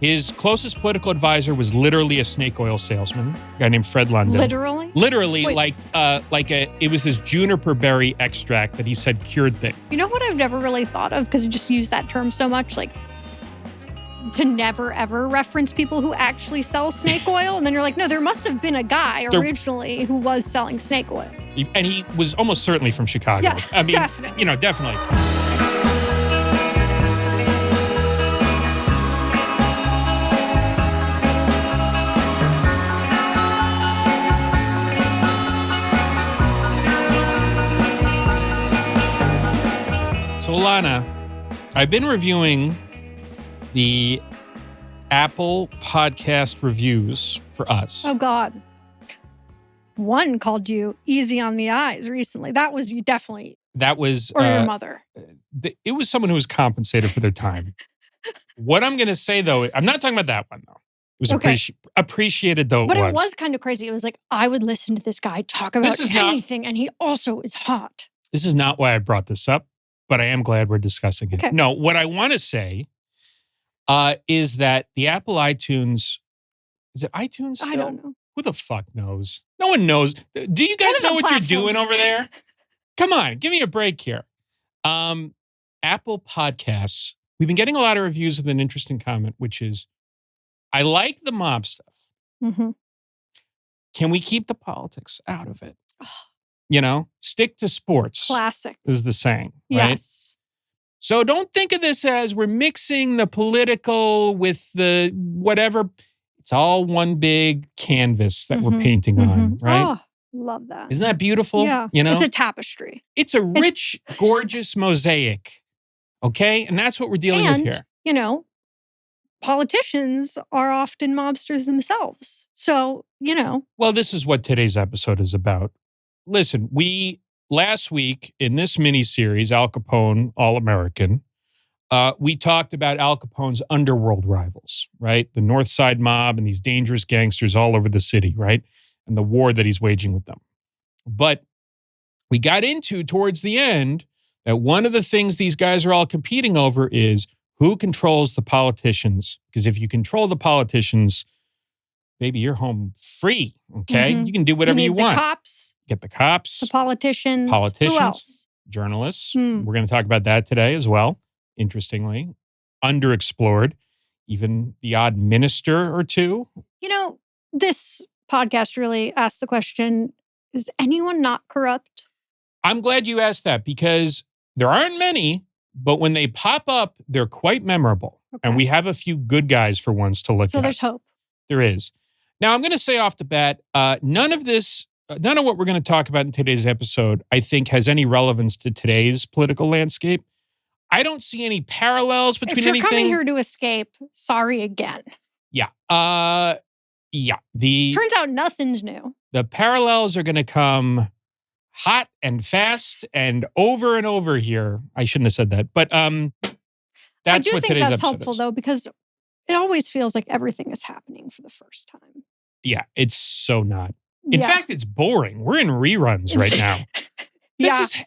His closest political advisor was literally a snake oil salesman, a guy named Fred London. Literally? Literally, Wait. it was this juniper berry extract that he said cured things. You know what I've never really thought of, because you just use that term so much, like to never ever reference people who actually sell snake oil. And then you're like, no, there must have been a guy originally who was selling snake oil. And he was almost certainly from Chicago. Yeah, I mean, definitely. Definitely. So, Alana, I've been reviewing the Apple podcast reviews for us. Oh, God. One called you easy on the eyes recently. That was you definitely. That was... Or your mother. It was someone who was compensated for their time. What I'm going to say, though, I'm not talking about that one, though. It was appreciated, though, But it was kind of crazy. It was like, I would listen to this guy talk about anything, and he also is hot. This is not why I brought this up, but I am glad we're discussing it. Okay. No, what I want to say is that the Apple iTunes... Is it iTunes still? I don't know. Who the fuck knows? No one knows. Do you guys know what you're doing over there? Come on, give me a break here. Apple Podcasts. We've been getting a lot of reviews with an interesting comment, which is, I like the mob stuff. Mm-hmm. Can we keep the politics out of it? Stick to sports. Classic. Is the saying, right? Yes. So don't think of this as we're mixing the political with the whatever. It's all one big canvas that we're painting on, right? Oh, love that. Isn't that beautiful? Yeah. It's a tapestry. It's a rich, gorgeous mosaic. Okay? And that's what we're dealing with here. Politicians are often mobsters themselves. So, Well, this is what today's episode is about. Listen, last week in this mini-series, Al Capone All-American, we talked about Al Capone's underworld rivals, right? The North Side mob and these dangerous gangsters all over the city, right? And the war that he's waging with them. But we got into, towards the end, that one of the things these guys are all competing over is who controls the politicians. Because if you control the politicians, baby, you're home free, okay? You can do whatever you want. The cops. Get the cops. The politicians. Who else? Journalists. We're going to talk about that today as well. Interestingly, underexplored, even the odd minister or two. This podcast really asks the question, is anyone not corrupt? I'm glad you asked that because there aren't many, but when they pop up, they're quite memorable. Okay. And we have a few good guys for once to look at. So there's hope. There is. Now, I'm going to say off the bat, none of what we're going to talk about in today's episode, I think, has any relevance to today's political landscape. I don't see any parallels between anything. If you're coming here to escape, sorry again. Yeah. Turns out nothing's new. The parallels are going to come hot and fast and over here. I shouldn't have said that, but that's what today's episode is. I do think that's helpful, though, because it always feels like everything is happening for the first time. Yeah, it's so not. In fact, it's boring. We're in reruns right now.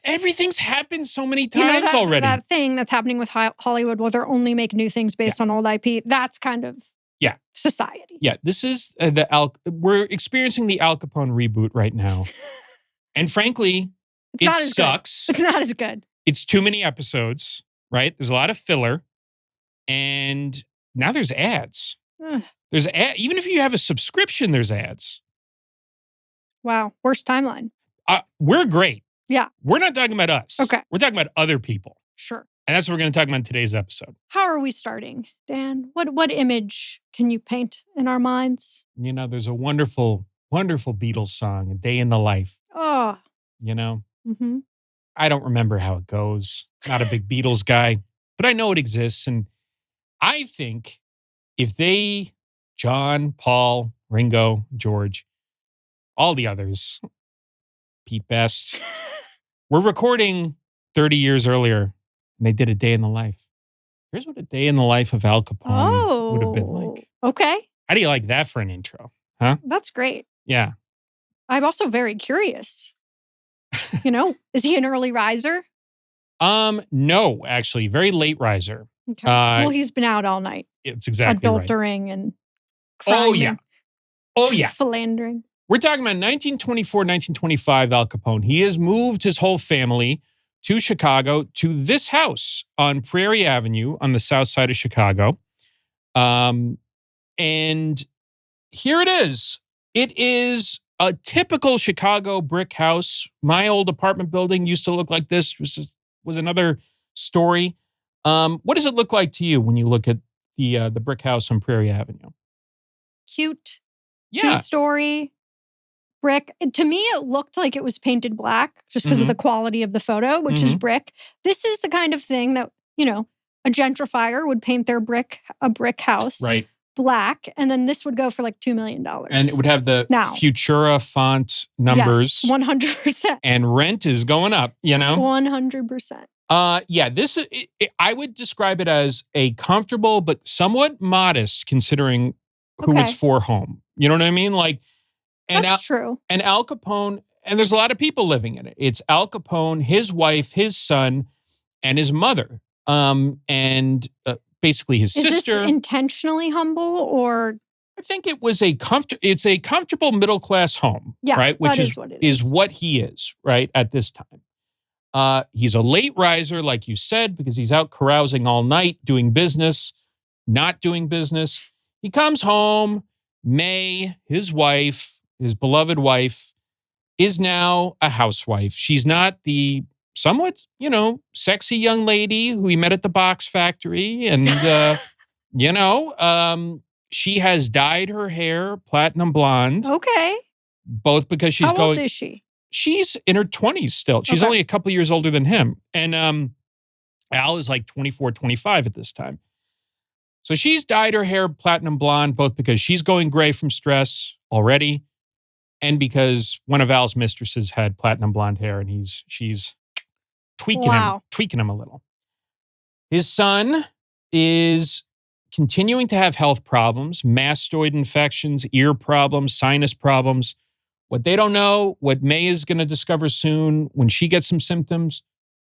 Everything's happened so many times already. That thing that's happening with Hollywood, where they only make new things based on old IP, that's kind of society. Yeah, this is we're experiencing the Al Capone reboot right now. And frankly, it sucks. It's not as good. It's too many episodes, right? There's a lot of filler. And now there's ads. There's even if you have a subscription, there's ads. Wow, worst timeline. We're great. Yeah. We're not talking about us. Okay. We're talking about other people. Sure. And that's what we're going to talk about in today's episode. How are we starting, Dan? What image can you paint in our minds? There's a wonderful, wonderful Beatles song, A Day in the Life. Oh. Mm-hmm. I don't remember how it goes. Not a big Beatles guy, but I know it exists. And I think if John, Paul, Ringo, George, all the others, Pete Best, we're recording 30 years earlier, and they did A Day in the Life. Here's what a day in the life of Al Capone would have been like. Okay. How do you like that for an intro? Huh? That's great. Yeah. I'm also very curious. Is he an early riser? No, actually, very late riser. Okay. Well, he's been out all night. It's exactly right. adultering and Oh, crime yeah. and Oh, yeah. philandering. We're talking about 1924, 1925 Al Capone. He has moved his whole family to Chicago, to this house on Prairie Avenue on the south side of Chicago. And here it is. It is a typical Chicago brick house. My old apartment building used to look like this. Was another story. What does it look like to you when you look at the brick house on Prairie Avenue? Cute. Yeah. 2-story brick. To me, it looked like it was painted black just because of the quality of the photo, which is brick. This is the kind of thing that, a gentrifier would paint a brick house black, and then this would go for like $2 million. And it would have the Futura font numbers. Yes, 100%. And rent is going up, 100%. This I would describe it as a comfortable but somewhat modest, considering who it's for, home. You know what I mean? That's true. And Al Capone, and there's a lot of people living in it. It's Al Capone, his wife, his son, and his mother. And basically his sister. Is this intentionally humble, or? I think it was it's a comfortable middle-class home, right? Which is what he is, right, at this time. He's a late riser, like you said, because he's out carousing all night, doing business, not doing business. He comes home. May, his wife, his beloved wife, is now a housewife. She's not the somewhat, sexy young lady who he met at the box factory. And, she has dyed her hair platinum blonde. Okay. Both because she's How old is she? She's in her 20s still. She's only a couple of years older than him. And Al is like 24, 25 at this time. So she's dyed her hair platinum blonde, both because she's going gray from stress already, and because one of Al's mistresses had platinum blonde hair, and she's tweaking him a little. His son is continuing to have health problems, mastoid infections, ear problems, sinus problems. What they don't know, what May is going to discover soon when she gets some symptoms,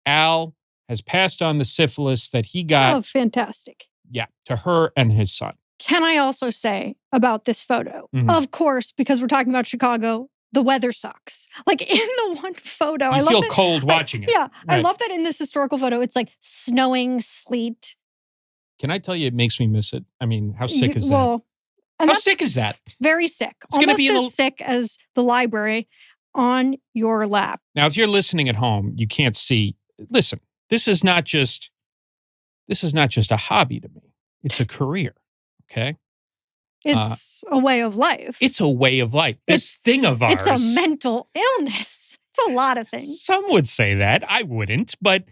Al has passed on the syphilis that he got. Oh, fantastic. Yeah, to her and his son. Can I also say about this photo? Of course, because we're talking about Chicago, the weather sucks. Like in the one photo. I feel cold watching it. Yeah, right. I love that in this historical photo, it's like snowing, sleet. Can I tell you, it makes me miss it? I mean, how sick is that? How sick is that? Very sick. It's going to be as sick as the library on your lap. Now, if you're listening at home, you can't see. Listen, this is not just a hobby to me. It's a career, okay? It's a way of life. It's a way of life. This thing of ours. It's a mental illness. It's a lot of things. Some would say that. I wouldn't. But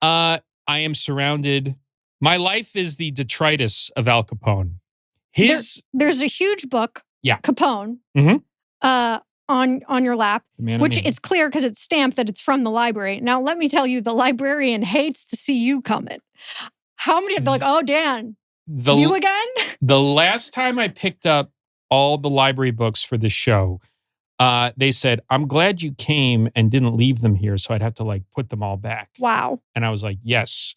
I am surrounded. My life is the detritus of Al Capone. There's a huge book, Capone, on your lap, which it's clear because it's stamped that it's from the library. Now, let me tell you, the librarian hates to see you coming. How many? They're like, oh, Dan, you again? The last time I picked up all the library books for this show, they said, I'm glad you came and didn't leave them here, so I'd have to put them all back. Wow. And I was like, yes.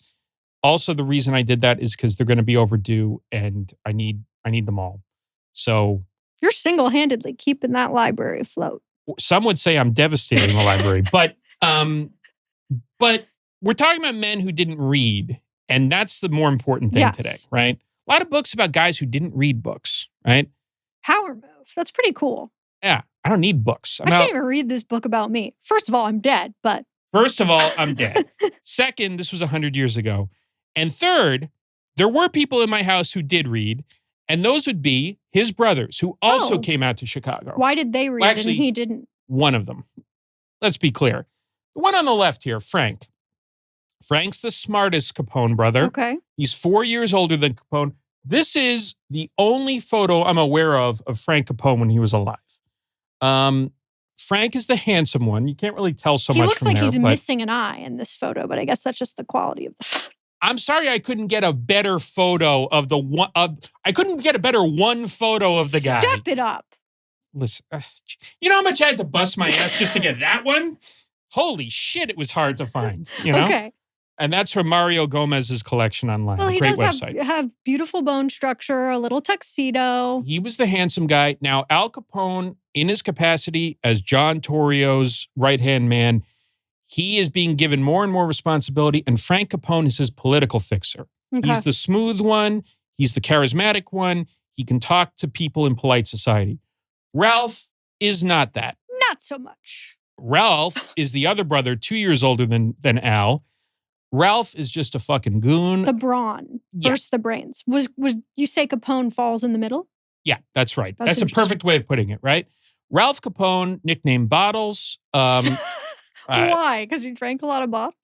Also, the reason I did that is because they're going to be overdue, and I need them all. So you're single-handedly keeping that library afloat. Some would say I'm devastating the library, but we're talking about men who didn't read, and that's the more important thing today, right? A lot of books about guys who didn't read books, right? Power move. That's pretty cool. Yeah, I don't need books. I can't even read this book about me. First of all, I'm dead, but... First of all, I'm dead. Second, this was 100 years ago. And third, there were people in my house who did read, and those would be his brothers, who also came out to Chicago. Why did they read and he didn't? One of them. Let's be clear. The one on the left here, Frank. Frank's the smartest Capone brother. Okay. He's 4 years older than Capone. This is the only photo I'm aware of Frank Capone when he was alive. Frank is the handsome one. You can't really tell so much from there. He looks like he's missing an eye in this photo, but I guess that's just the quality of the photo. I'm sorry I couldn't get a better photo of the one. I couldn't get a better one photo of the guy. Step it up. Listen, you know how much I had to bust my ass just to get that one? Holy shit, it was hard to find. You know? Okay. And that's from Mario Gomez's collection online. Well, he Great does website. have beautiful bone structure, a little tuxedo. He was the handsome guy. Now, Al Capone, in his capacity as John Torrio's right-hand man, he is being given more and more responsibility, and Frank Capone is his political fixer. Okay. He's the smooth one. He's the charismatic one. He can talk to people in polite society. Ralph is not that. Not so much. Ralph is the other brother, 2 years older than Al. Ralph is just a fucking goon. The brawn versus the brains. Was you say Capone falls in the middle? Yeah, that's right. That's a perfect way of putting it, right? Ralph Capone, nicknamed Bottles. Why? Because he drank a lot of bottles?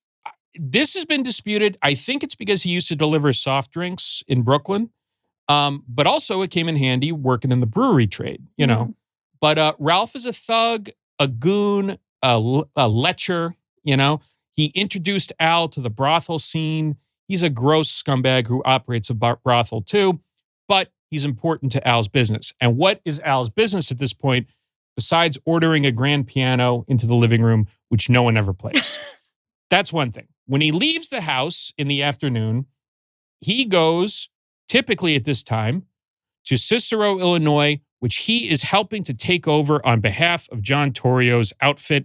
This has been disputed. I think it's because he used to deliver soft drinks in Brooklyn. But also it came in handy working in the brewery trade, you know. But Ralph is a thug, a goon, a lecher, you know. He introduced Al to the brothel scene. He's a gross scumbag who operates a brothel too, but he's important to Al's business. And what is Al's business at this point, besides ordering a grand piano into the living room, which no one ever plays? That's one thing. When he leaves the house in the afternoon, he goes, typically at this time, to Cicero, Illinois, which he is helping to take over on behalf of John Torrio's outfit.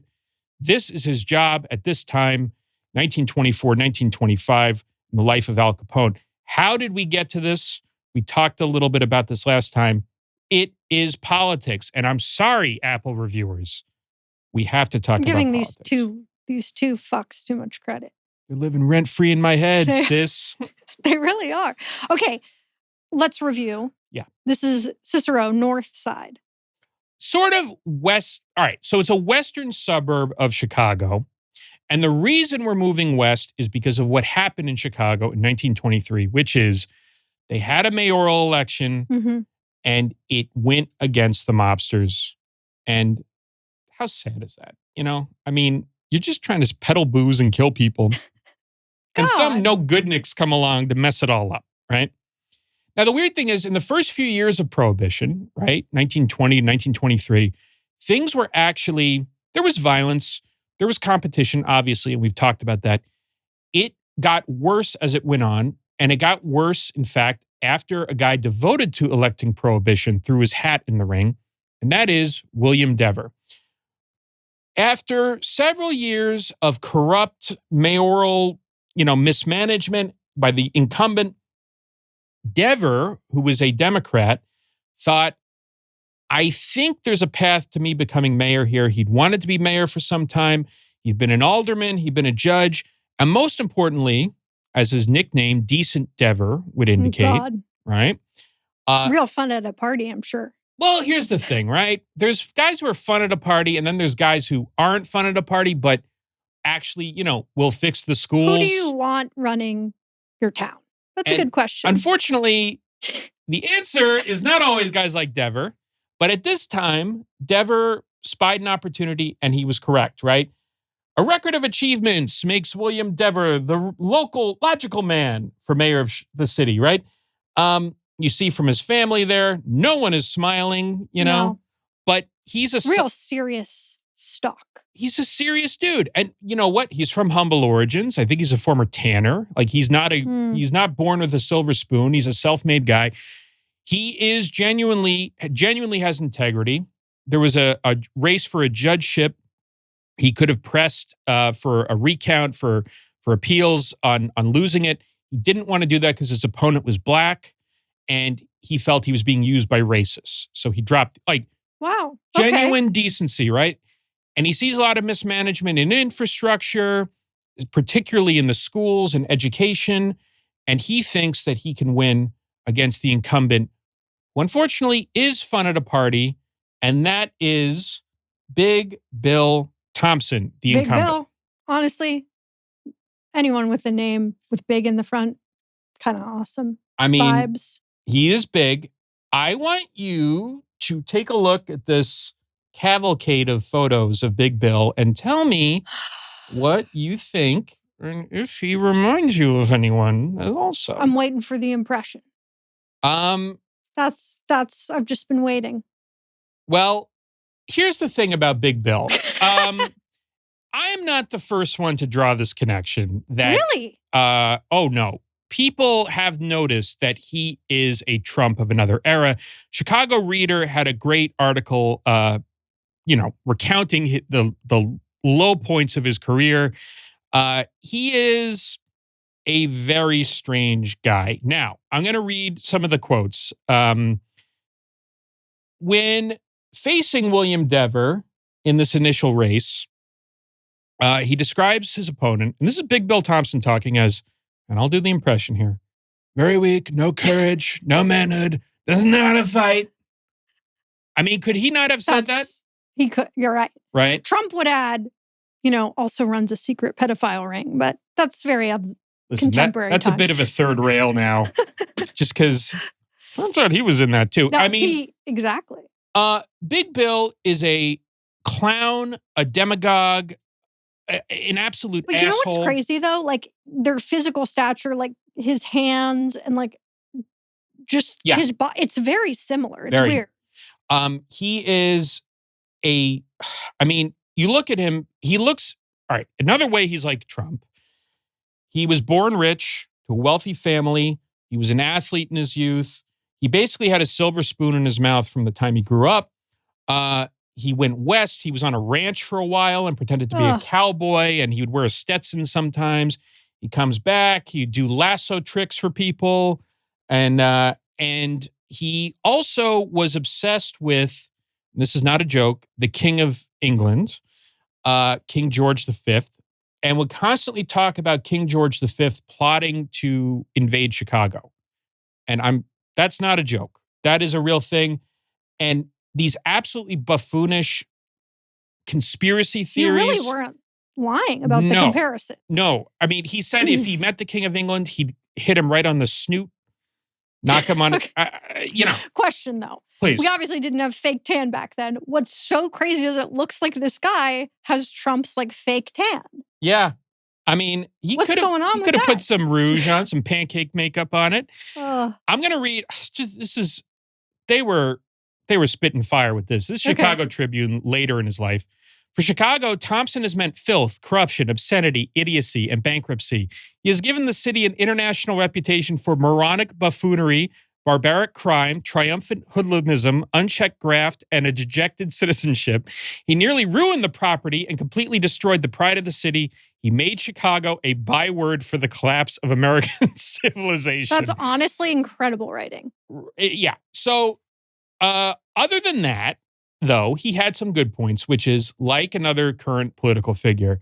This is his job at this time, 1924, 1925, in the life of Al Capone. How did we get to this? We talked a little bit about this last time. It is politics. And I'm sorry, Apple reviewers. We have to talk about politics. Giving these two fucks too much credit. They're living rent-free in my head, sis. They really are. Okay, let's review. Yeah. This is Cicero, north side. Sort of west. All right. So it's a western suburb of Chicago. And the reason we're moving west is because of what happened in Chicago in 1923, which is they had a mayoral election and it went against the mobsters. And how sad is that? You know, I mean, you're just trying to peddle booze and kill people. And some no-goodniks come along to mess it all up, right? Now, the weird thing is, in the first few years of Prohibition, right, 1920, 1923, things were actually, there was violence, there was competition, obviously, and we've talked about that. It got worse as it went on, and it got worse, in fact, after a guy devoted to electing Prohibition threw his hat in the ring, and that is William Dever. After several years of corrupt mayoral, mismanagement by the incumbent, Dever, who was a Democrat, thought, I think there's a path to me becoming mayor here. He'd wanted to be mayor for some time. He'd been an alderman. He'd been a judge. And most importantly, as his nickname, Decent Dever, would indicate, right? Real fun at a party, I'm sure. Well, here's the thing, right? There's guys who are fun at a party, and then there's guys who aren't fun at a party, but actually, will fix the schools. Who do you want running your town? That's a good question. Unfortunately, the answer is not always guys like Dever. But at this time, Dever spied an opportunity, and he was correct, right? A record of achievements makes William Dever the logical man for mayor of the city, right? You see from his family there, no one is smiling, No. But he's a real serious stock. He's a serious dude. And you know what? He's from humble origins. I think he's a former tanner. Like he's not born with a silver spoon. He's a self-made guy. He is genuinely has integrity. There was a race for a judgeship. He could have pressed for a recount for appeals on losing it. He didn't want to do that because his opponent was black, and he felt he was being used by racists. So he dropped wow, genuine decency, right? And he sees a lot of mismanagement in infrastructure, particularly in the schools and education, and he thinks that he can win against the incumbent, who unfortunately is fun at a party, and that is Big Bill Thompson, the incumbent. Big Bill, honestly, anyone with a name with big in the front, kind of awesome. I mean, vibes. He is big. I want you to take a look at this cavalcade of photos of Big Bill and tell me what you think, and if he reminds you of anyone also. I'm waiting for the impression. That's I've just been waiting. Well, here's the thing about Big Bill. I am not the first one to draw this connection. That Really? Oh no. People have noticed that he is a Trump of another era. Chicago Reader had a great article, recounting the low points of his career. He is a very strange guy. Now, I'm going to read some of the quotes. When facing William Dever in this initial race, he describes his opponent, and this is Big Bill Thompson talking as, and I'll do the impression here, very weak, no courage, no manhood, doesn't know how to fight. I mean, could he not have said that? He could. You're right. Right. Trump would add, also runs a secret pedophile ring, but that's very contemporary. That's a bit of a third rail now, just because I thought he was in that too. Exactly. Big Bill is a clown, a demagogue, an absolute asshole. You know what's crazy though? Like their physical stature, like his hands and like just his body. It's very similar. It's weird. He is you look at him, he looks, all right, another way he's like Trump. He was born rich to a wealthy family. He was an athlete in his youth. He basically had a silver spoon in his mouth from the time he grew up. He went west. He was on a ranch for a while and pretended to be a cowboy, and he would wear a Stetson sometimes. He comes back. He'd do lasso tricks for people. And he also was obsessed with, this is not a joke, the King of England, King George V, and would constantly talk about King George V plotting to invade Chicago. And that's not a joke. That is a real thing. And these absolutely buffoonish conspiracy theories. You really weren't lying about the comparison. No. I mean, he said if he met the King of England, he'd hit him right on the snoot, knock him on Question though. Please. We obviously didn't have fake tan back then. What's so crazy is it looks like this guy has Trump's like fake tan. Yeah. I mean, what's going on? He could have put some rouge on, some pancake makeup on it. I'm going to read, they were spitting fire with this. This is Chicago Tribune later in his life. For Chicago, Thompson has meant filth, corruption, obscenity, idiocy, and bankruptcy. He has given the city an international reputation for moronic buffoonery, barbaric crime, triumphant hoodlumism, unchecked graft, and a dejected citizenship. He nearly ruined the property and completely destroyed the pride of the city. He made Chicago a byword for the collapse of American civilization. That's honestly incredible writing. Yeah. So, other than that, though, he had some good points, which is like another current political figure.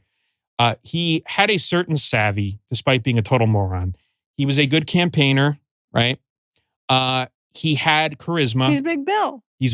He had a certain savvy, despite being a total moron. He was a good campaigner, right? He had charisma. He's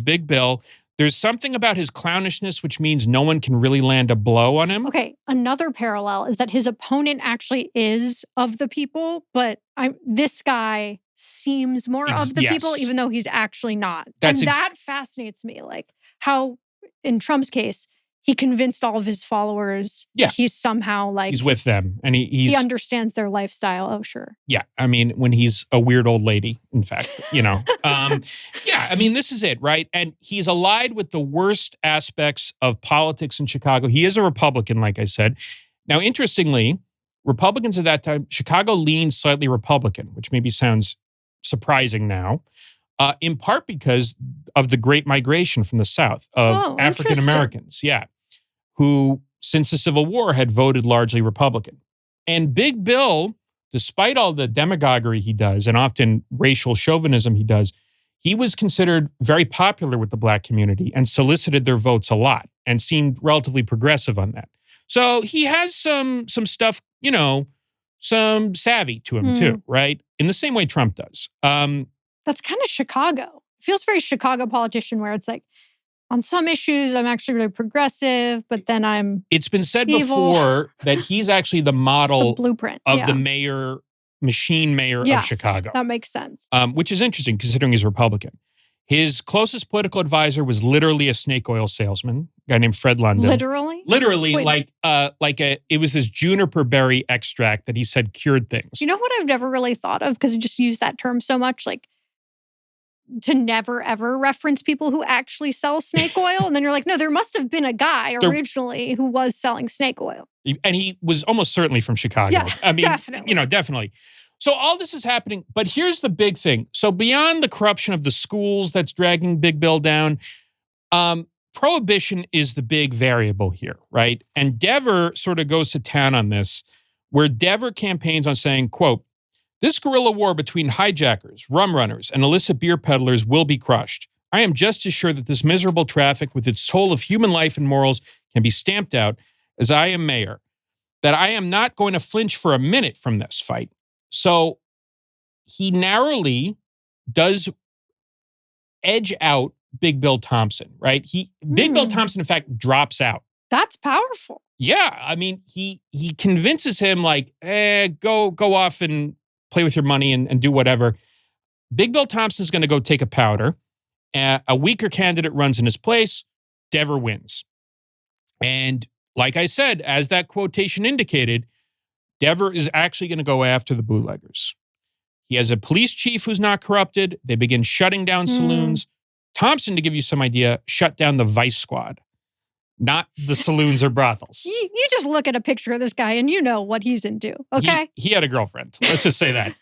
Big Bill. There's something about his clownishness, which means no one can really land a blow on him. Okay, another parallel is that his opponent actually is of the people, but this guy seems more of the people, even though he's actually not. That fascinates me. Like how, in Trump's case, he convinced all of his followers. Yeah. He's somehow like... He's with them. And he understands their lifestyle. Oh, sure. Yeah. I mean, when he's a weird old lady, in fact, yeah, I mean, this is it, right? And he's allied with the worst aspects of politics in Chicago. He is a Republican, like I said. Now, interestingly, Republicans at that time, Chicago leaned slightly Republican, which maybe sounds surprising now, in part because of the Great Migration from the South of African Americans, who since the Civil War had voted largely Republican. And Big Bill, despite all the demagoguery he does and often racial chauvinism he does, he was considered very popular with the Black community and solicited their votes a lot and seemed relatively progressive on that. So he has some stuff, some savvy to him too, right? In the same way Trump does. That's kind of Chicago. It feels very Chicago politician where it's like, on some issues, I'm actually really progressive, but then I'm It's been said before that he's actually the model blueprint of the machine mayor of Chicago. That makes sense. Which is interesting considering he's Republican. His closest political advisor was literally a snake oil salesman, a guy named Fred London. Literally? Literally, it was this juniper berry extract that he said cured things. You know what I've never really thought of, because you just use that term so much, like to never ever reference people who actually sell snake oil. And then you're like, no, there must have been a guy originally who was selling snake oil. And he was almost certainly from Chicago. Yeah, I mean, definitely. Definitely. So all this is happening, but here's the big thing. So beyond the corruption of the schools that's dragging Big Bill down, prohibition is the big variable here, right? And Dever sort of goes to town on this, where Dever campaigns on saying, quote, "This guerrilla war between hijackers, rum runners, and illicit beer peddlers will be crushed. I am just as sure that this miserable traffic with its toll of human life and morals can be stamped out as I am mayor, that I am not going to flinch for a minute from this fight." So he narrowly does edge out Big Bill Thompson, right? Big Bill Thompson, in fact, drops out. That's powerful. Yeah. I mean, he convinces him like, go off and play with your money and do whatever. Big Bill Thompson's going to go take a powder. A weaker candidate runs in his place. Dever wins. And like I said, as that quotation indicated, Dever is actually going to go after the bootleggers. He has a police chief who's not corrupted. They begin shutting down saloons. Thompson, to give you some idea, shut down the Vice Squad, not the saloons or brothels. You just look at a picture of this guy and you know what he's into, okay? He had a girlfriend. Let's just say that.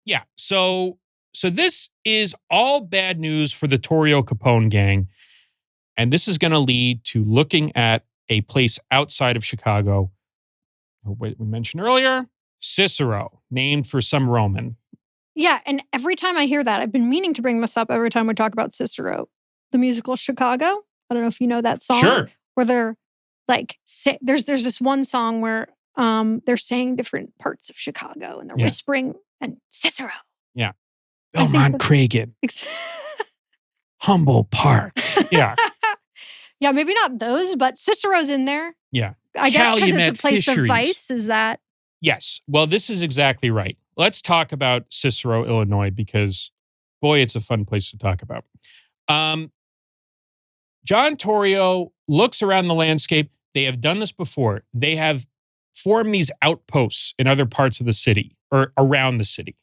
Yeah. So this is all bad news for the Torrio Capone gang. And this is going to lead to looking at a place outside of Chicago. We mentioned earlier, Cicero, named for some Roman. Yeah, and every time I hear that, I've been meaning to bring this up every time we talk about Cicero, the musical Chicago. I don't know if you know that song. Sure. Where they're like, there's this one song where they're saying different parts of Chicago and they're whispering and Cicero. Yeah. Belmont Cragen. Humble Park. Yeah. Yeah, maybe not those, but Cicero's in there. Yeah. I guess because Calumet it's a place Fisheries. of vice, is that? Yes. Well, this is exactly right. Let's talk about Cicero, Illinois, because, boy, it's a fun place to talk about. John Torrio looks around the landscape. They have done this before. They have formed these outposts in other parts of the city or around the city,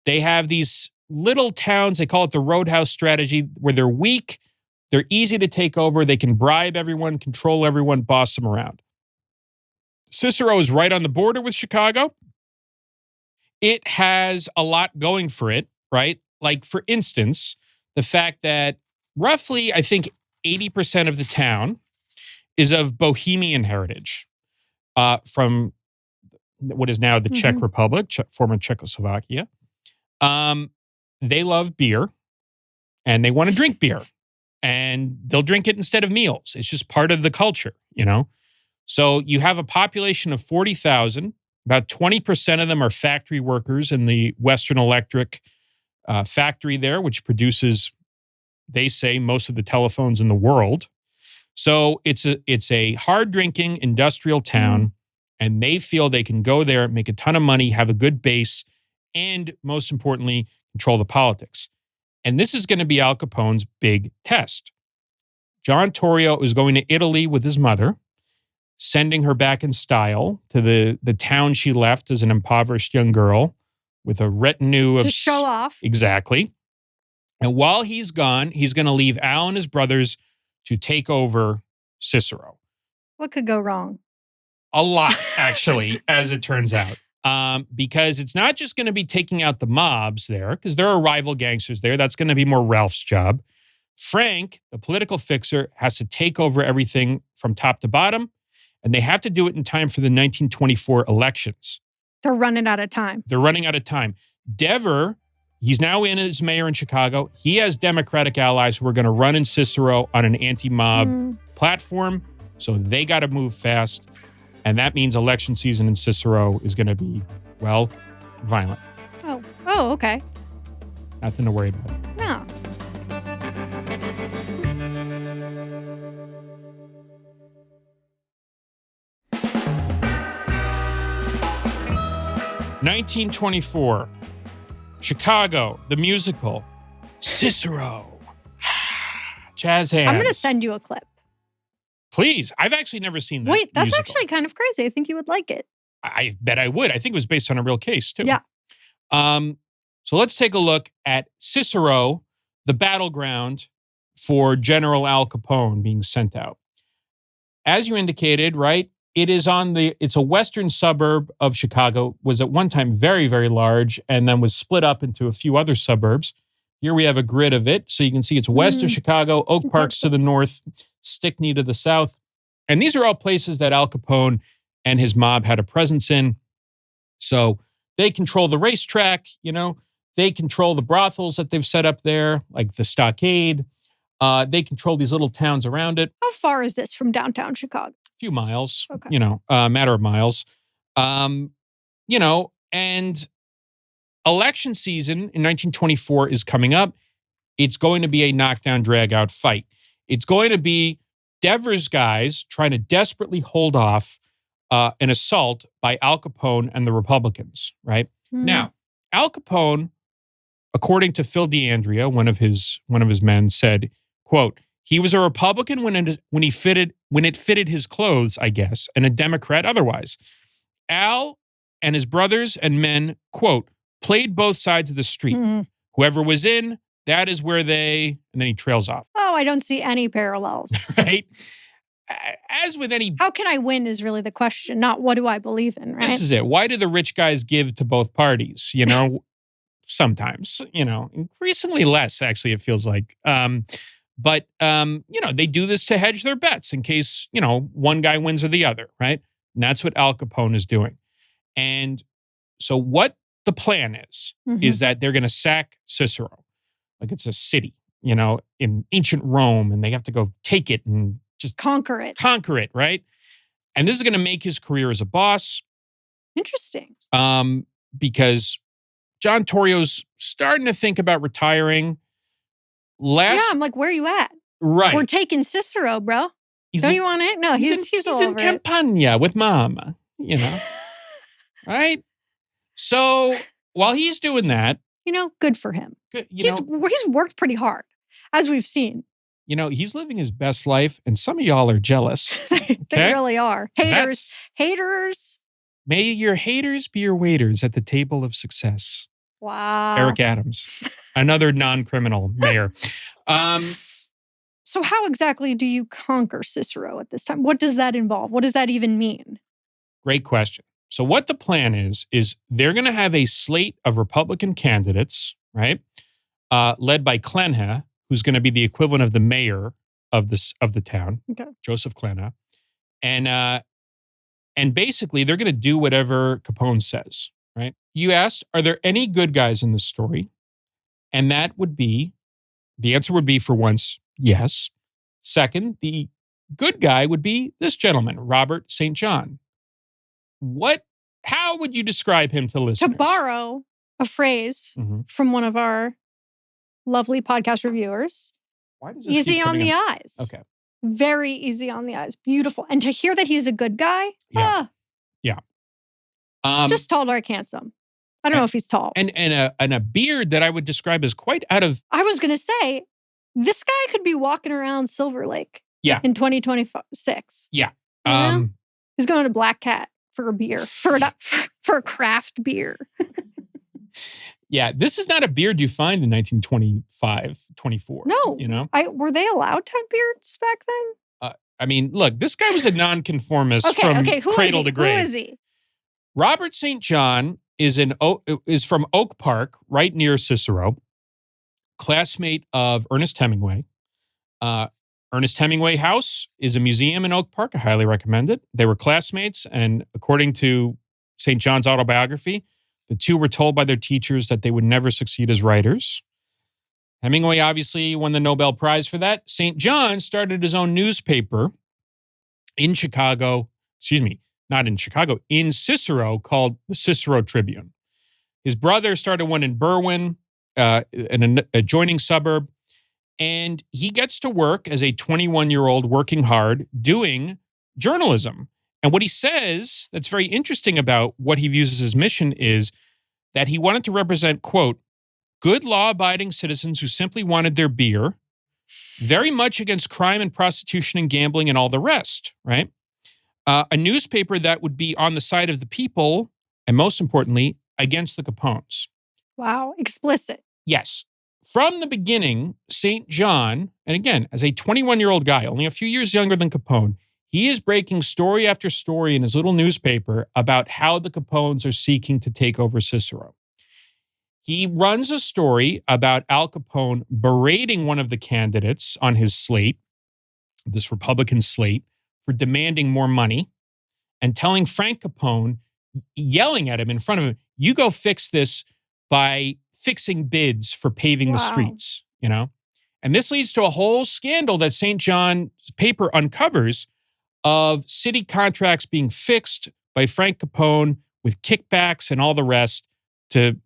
They have these little towns. They call it the roadhouse strategy, where they're weak. They're easy to take over. They can bribe everyone, control everyone, boss them around. Cicero is right on the border with Chicago. It has a lot going for it, right? Like, for instance, the fact that roughly, I think, 80% of the town is of Bohemian heritage from what is now the Czech Republic, former Czechoslovakia. They love beer and they want to drink beer. And they'll drink it instead of meals. It's just part of the culture, So you have a population of 40,000. About 20% of them are factory workers in the Western Electric factory there, which produces, they say, most of the telephones in the world. So it's a hard-drinking industrial town, and they feel they can go there, make a ton of money, have a good base, and most importantly, control the politics. And this is going to be Al Capone's big test. John Torrio is going to Italy with his mother, sending her back in style to the town she left as an impoverished young girl with a retinue of... To show off. Exactly. And while he's gone, he's going to leave Al and his brothers to take over Cicero. What could go wrong? A lot, actually, as it turns out. Because it's not just going to be taking out the mobs there, because there are rival gangsters there. That's going to be more Ralph's job. Frank, the political fixer, has to take over everything from top to bottom, and they have to do it in time for the 1924 elections. They're running out of time. Dever, he's now in as mayor in Chicago. He has Democratic allies who are going to run in Cicero on an anti-mob platform, so they got to move fast. And that means election season in Cicero is going to be, well, violent. Oh, okay. Nothing to worry about. No. (1924) Chicago, the musical, Cicero. Jazz hands. I'm going to send you a clip. Please. I've actually never seen that. Wait, that's musical. actually kind of crazy. I think you would like it. I bet I would. I think it was based on a real case, too. Yeah. So let's take a look at Cicero, the battleground for General Al Capone being sent out. As you indicated, right, it's a western suburb of Chicago, was at one time very, very large, and then was split up into a few other suburbs. Here we have a grid of it. So you can see it's west of Chicago, Oak Park's to the north, Stickney to the south. And these are all places that Al Capone and his mob had a presence in. So they control the racetrack, they control the brothels that they've set up there, like the Stockade. They control these little towns around it. How far is this from downtown Chicago? A few miles, okay. A matter of miles. And election season in 1924 is coming up. It's going to be a knockdown, drag-out fight. It's going to be Devers guys trying to desperately hold off an assault by Al Capone and the Republicans, right? Now, Al Capone, according to Phil DeAndrea, one of his men, said, quote, he was a Republican when it fitted his clothes, I guess, and a Democrat otherwise. Al and his brothers and men, quote, played both sides of the street. Whoever was in, that is where they, and then he trails off. Oh, I don't see any parallels. Right? As with any... How can I win is really the question, not what do I believe in, right? This is it. Why do the rich guys give to both parties? Sometimes, increasingly less, actually, it feels like. But they do this to hedge their bets in case, one guy wins or the other, right? And that's what Al Capone is doing. And so what the plan is that they're going to sack Cicero. Like it's a city, in ancient Rome, and they have to go take it and just conquer it, right? And this is going to make his career as a boss. Interesting. Because John Torrio's starting to think about retiring. I'm like, where are you at? Right. We're taking Cicero, bro. Don't you want it? No, he's in Campania with mom, right? So while he's doing that, good for him. He's worked pretty hard, as we've seen. He's living his best life, and some of y'all are jealous. They really are. Haters. May your haters be your waiters at the table of success. Wow. Eric Adams, another non-criminal mayor. So how exactly do you conquer Cicero at this time? What does that involve? What does that even mean? Great question. So what the plan is they're going to have a slate of Republican candidates, right? Led by Clenha, who's going to be the equivalent of the mayor of the town, Joseph Clenha. And basically they're going to do whatever Capone says, right? You asked, are there any good guys in this story? And the answer would be, for once, yes. Second, the good guy would be this gentleman, Robert St. John. How would you describe him to listeners? To borrow a phrase from one of our lovely podcast reviewers, why does this easy on the eyes. Okay. Very easy on the eyes. Beautiful. And to hear that he's a good guy, yeah. Just tall, dark, handsome. I don't know if he's tall. And a beard that I would describe as quite out of... I was going to say, this guy could be walking around Silver Lake in 2026. Yeah. He's going to Black Cat for a beer, for a craft beer. Yeah, this is not a beard you find in 1925, 24. No. Were they allowed to have beards back then? Look, this guy was a nonconformist from cradle to grave. Who is he? Robert St. John is from Oak Park, right near Cicero, classmate of Ernest Hemingway. Ernest Hemingway House is a museum in Oak Park. I highly recommend it. They were classmates, and according to St. John's autobiography, the two were told by their teachers that they would never succeed as writers. Hemingway obviously won the Nobel Prize for that. St. John started his own newspaper in Chicago, not in Chicago, in Cicero, called the Cicero Tribune. His brother started one in Berwyn, in an adjoining suburb, and he gets to work as a 21-year-old working hard doing journalism. And what he says that's very interesting about what he views as his mission is that he wanted to represent, quote, good law-abiding citizens who simply wanted their beer, very much against crime and prostitution and gambling and all the rest, right? A newspaper that would be on the side of the people, and most importantly, against the Capones. Wow. Explicit. Yes. From the beginning, St. John, and again, as a 21-year-old guy, only a few years younger than Capone, he is breaking story after story in his little newspaper about how the Capones are seeking to take over Cicero. He runs a story about Al Capone berating one of the candidates on his slate, this Republican slate, for demanding more money and telling Frank Capone, yelling at him in front of him, you go fix this by fixing bids for paving the streets, you know? And this leads to a whole scandal that St. John's paper uncovers of city contracts being fixed by Frank Capone with kickbacks and all the rest to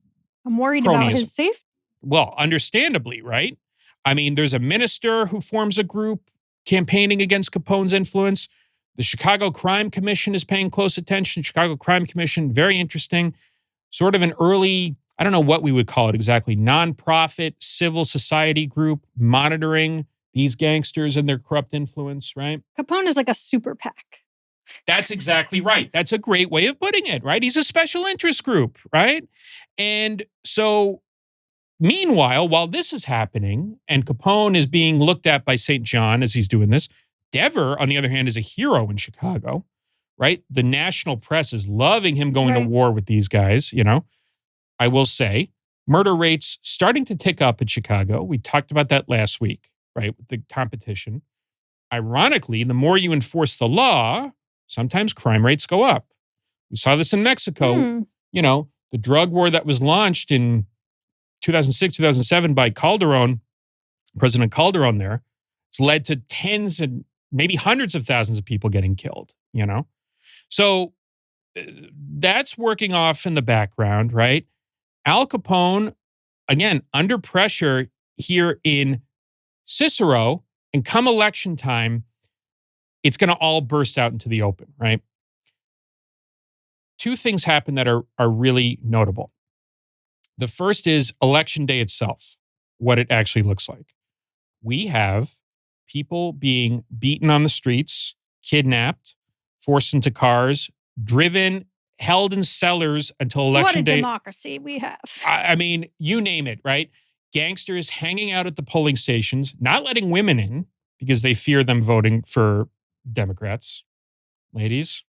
I'm worried cronyism. about his safety. Well, understandably, right? I mean, there's a minister who forms a group campaigning against Capone's influence. The Chicago Crime Commission is paying close attention. Chicago Crime Commission, very interesting. Sort of an early, I don't know what we would call it exactly, nonprofit civil society group monitoring these gangsters and their corrupt influence, right? Capone is like a super PAC. That's exactly right. That's a great way of putting it, right? He's a special interest group, right? And so, meanwhile, while this is happening and Capone is being looked at by St. John as he's doing this, Dever, on the other hand, is a hero in Chicago, right? The national press is loving him going to war with these guys, you know? I will say, murder rates starting to tick up in Chicago. We talked about that last week, right? With the competition. Ironically, the more you enforce the law, sometimes crime rates go up. We saw this in Mexico. You know, the drug war that was launched in 2006, 2007 by Calderon, President Calderon there, it's led to tens and maybe hundreds of thousands of people getting killed, you know? So that's working off in the background, right? Al Capone, again, under pressure here in Cicero, and come election time, it's going to all burst out into the open, right? Two things happen that are really notable. The first is election day itself, what it actually looks like. We have people being beaten on the streets, kidnapped, forced into cars, driven, held in cellars until election day. What a democracy we have. I mean, you name it, right? Gangsters hanging out at the polling stations, not letting women in because they fear them voting for Democrats. Ladies,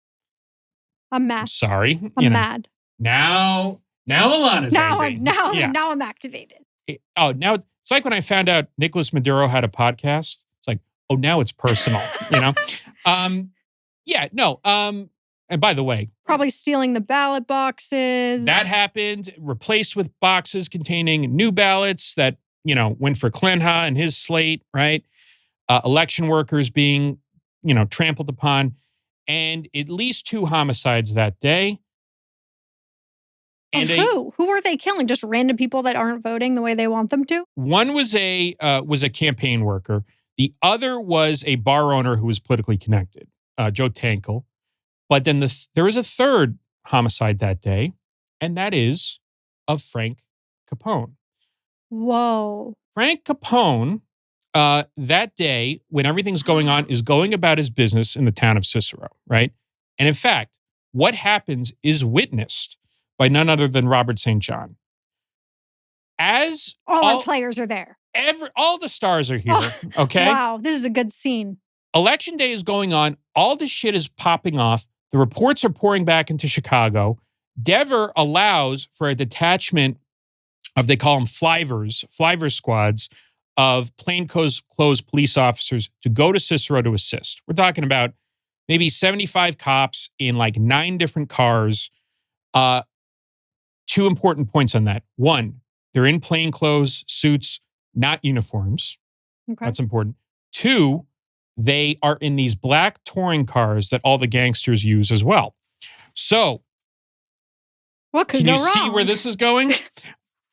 I'm mad. Sorry. I'm mad. Now Alana's angry. Now I'm activated. Now it's like when I found out Nicolas Maduro had a podcast. It's like, oh, now it's personal, you know? And by the way, probably stealing the ballot boxes. That happened, replaced with boxes containing new ballots that, you know, went for Clinha and his slate, right? Election workers being, you know, trampled upon, and at least 2 homicides that day. And who? Who were they killing? Just random people that aren't voting the way they want them to? One was a campaign worker. The other was a bar owner who was politically connected, Joe Tankel. But then there was a third homicide that day, and that is of Frank Capone. Whoa. Frank Capone, that day, when everything's going on, is going about his business in the town of Cicero, right? And in fact, what happens is witnessed by none other than Robert St. John. As all our players are there. All the stars are here, okay? Wow, this is a good scene. Election day is going on. All this shit is popping off. The reports are pouring back into Chicago. Dever allows for a detachment of, they call them flyver squads of plainclothes police officers to go to Cicero to assist. We're talking about maybe 75 cops in like 9 different cars. 2 important points on that. 1, they're in plainclothes, suits, not uniforms. Okay. That's important. 2, they are in these black touring cars that all the gangsters use as well. So, what could go wrong? Can you see where this is going?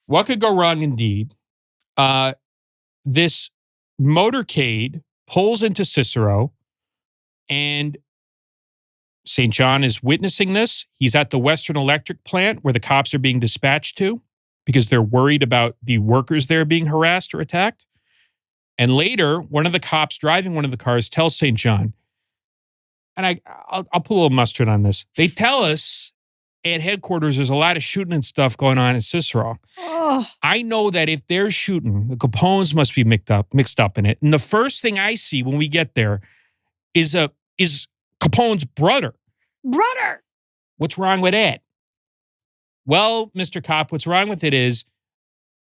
What could go wrong indeed? This motorcade pulls into Cicero, and St. John is witnessing this. He's at the Western Electric plant where the cops are being dispatched to because they're worried about the workers there being harassed or attacked. And later, one of the cops driving one of the cars tells St. John, and I'll put a little mustard on this. They tell us, at headquarters, there's a lot of shooting and stuff going on in Cicero. Oh, I know that if they're shooting, the Capones must be mixed up in it. And the first thing I see when we get there is Capone's brother. brother. What's wrong with that? Well, Mr. Cop, what's wrong with it is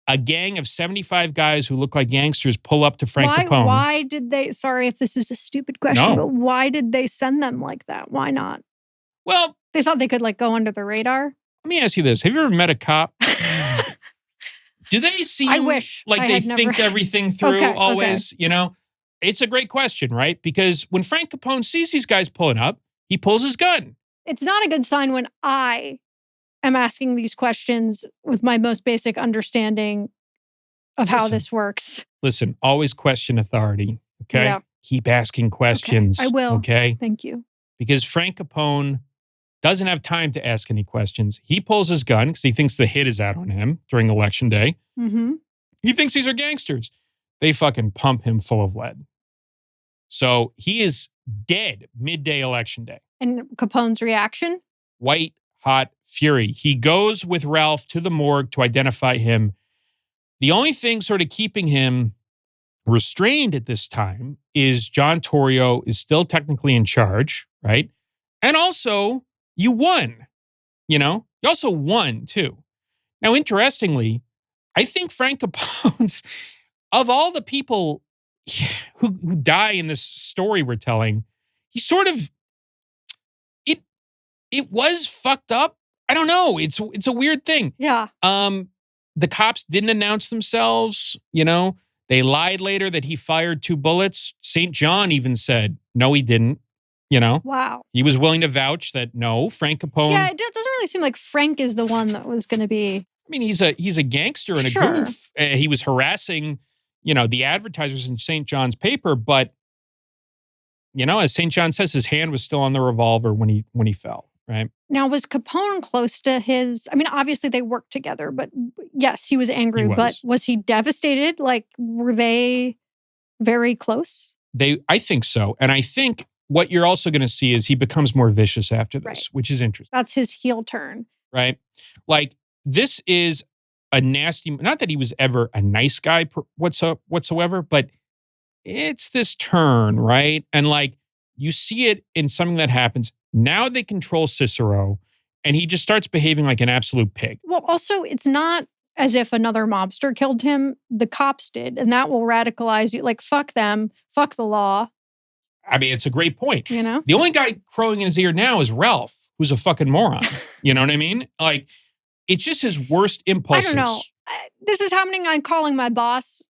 a gang of 75 guys who look like gangsters pull up to Frank Capone. Why did they, sorry if this is a stupid question, No. but why did they send them like that? Why not? Well, They thought they could like go under the radar? let me ask you this. Have you ever met a cop? Do they seem I wish like I they had never- think everything through Okay, always? You know, it's a great question, right? Because when Frank Capone sees these guys pulling up, he pulls his gun. It's not a good sign when I am asking these questions with my most basic understanding of how Listen. this works. Listen, always question authority. Okay. Yeah. Keep asking questions. I will. Okay. Thank you. Because Frank Capone doesn't have time to ask any questions. He pulls his gun because he thinks the hit is out on him during election day. Mm-hmm. He thinks these are gangsters. They fucking pump him full of lead. So he is dead midday election day. And Capone's reaction? White hot fury. He goes with Ralph to the morgue to identify him. The only thing sort of keeping him restrained at this time is John Torrio is still technically in charge, right? And also, you won. You know, you also won too. Now, interestingly, I think Frank Capone's, of all the people who die in this story we're telling, he sort of, it was fucked up. I don't know. It's a weird thing. Yeah. The cops didn't announce themselves, you know. They lied later that he fired 2 bullets. St. John even said, no, he didn't, you know. Wow. He was willing to vouch that, no, Frank Capone. Yeah, it doesn't really seem like Frank is the one that was going to be. I mean, he's a gangster and a Sure. goof. He was harassing, you know, the advertisers in St. John's paper. But, you know, as St. John says, his hand was still on the revolver when he fell, right? Now, was Capone close to his? I mean, obviously they worked together, but yes, he was angry. He was. But was he devastated? Like, were they very close? I think so. And I think what you're also going to see is he becomes more vicious after this, Right. which is interesting. That's his heel turn. Right? Like, this is a nasty, not that he was ever a nice guy whatsoever, but it's this turn, right? And like, you see it in something that happens. Now they control Cicero, and he just starts behaving like an absolute pig. Well, also, it's not as if another mobster killed him. The cops did, and that will radicalize you. Like, fuck them, fuck the law. I mean, it's a great point. You know? The only guy crowing in his ear now is Ralph, who's a fucking moron. You know what I mean? Like, it's just his worst I impulses. don't know. This is happening. I'm calling my boss.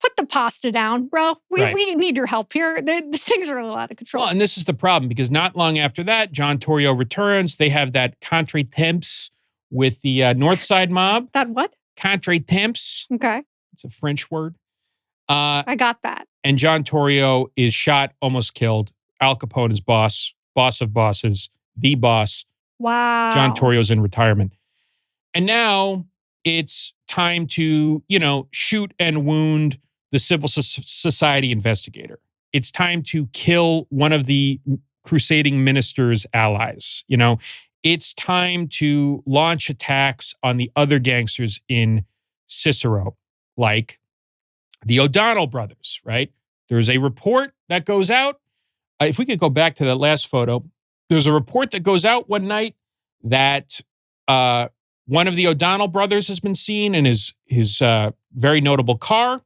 Put the pasta down, bro. Right. We need your help here. The things are a little out of control. Well, and this is the problem, because not long after that, John Torrio returns. They have that contre-temps with the North Side mob. That what? Contre-temps. Okay. It's a French word. I got that. And John Torrio is shot, almost killed. Al Capone is boss of bosses, the boss. Wow. John Torrio's in retirement. And now it's time to, you know, shoot and wound the civil society investigator. It's time to kill one of the crusading minister's allies. You know, it's time to launch attacks on the other gangsters in Cicero, like the O'Donnell brothers, right? There's a report that goes out. If we could go back to that last photo, there's a report that goes out one night that one of the O'Donnell brothers has been seen in his very notable car.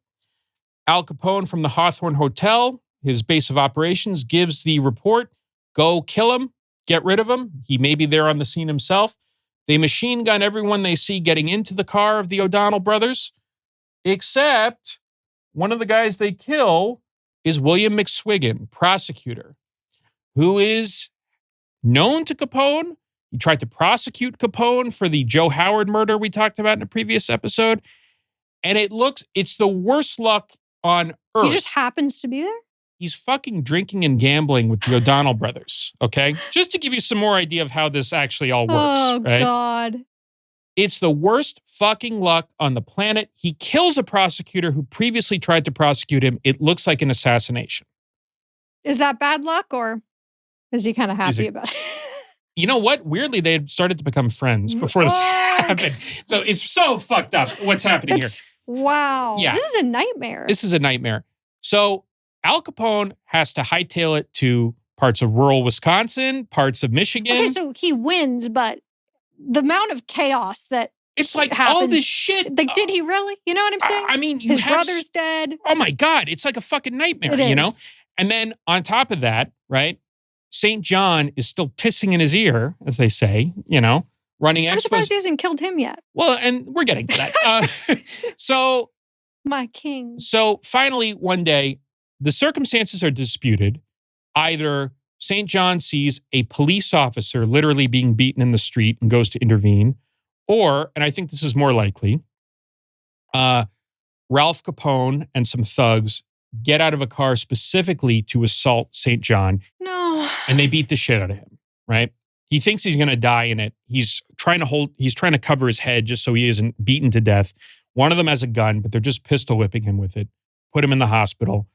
Al Capone from the Hawthorne Hotel, his base of operations, gives the report, go kill him, get rid of him. He may be there on the scene himself. They machine gun everyone they see getting into the car of the O'Donnell brothers, except one of the guys they kill is William McSwiggan, prosecutor, who is known to Capone. He tried to prosecute Capone for the Joe Howard murder we talked about in a previous episode. And it's the worst luck on earth. He just happens to be there? He's fucking drinking and gambling with the O'Donnell brothers, okay? Just to give you some more idea of how this actually all works, Oh, right? God. It's the worst fucking luck on the planet. He kills a prosecutor who previously tried to prosecute him. It looks like an assassination. Is that bad luck, or is he kind of happy about it? you know what? Weirdly, they had started to become friends before this happened. So it's so fucked up what's happening here. Wow. Yeah. This is a nightmare. This is a nightmare. So Al Capone has to hightail it to parts of rural Wisconsin, parts of Michigan. Okay, so he wins, but the amount of chaos that it's like happens, all this shit. Like, did he really? You know what I'm saying? I mean, his brother's dead. Oh my God. It's like a fucking nightmare, It is. you know? And then on top of that, right? St. John is still pissing in his ear, as they say, you know, running I'm surprised he hasn't killed him yet. Well, and we're getting to that. So, my king. So finally, one day, the circumstances are disputed. Either St. John sees a police officer literally being beaten in the street and goes to intervene, or, and I think this is more likely, Ralph Capone and some thugs get out of a car specifically to assault St. John. No. And they beat the shit out of him, right? He thinks he's going to die in it. He's trying to cover his head just so he isn't beaten to death. One of them has a gun, but they're just pistol whipping him with it. Put him in the hospital.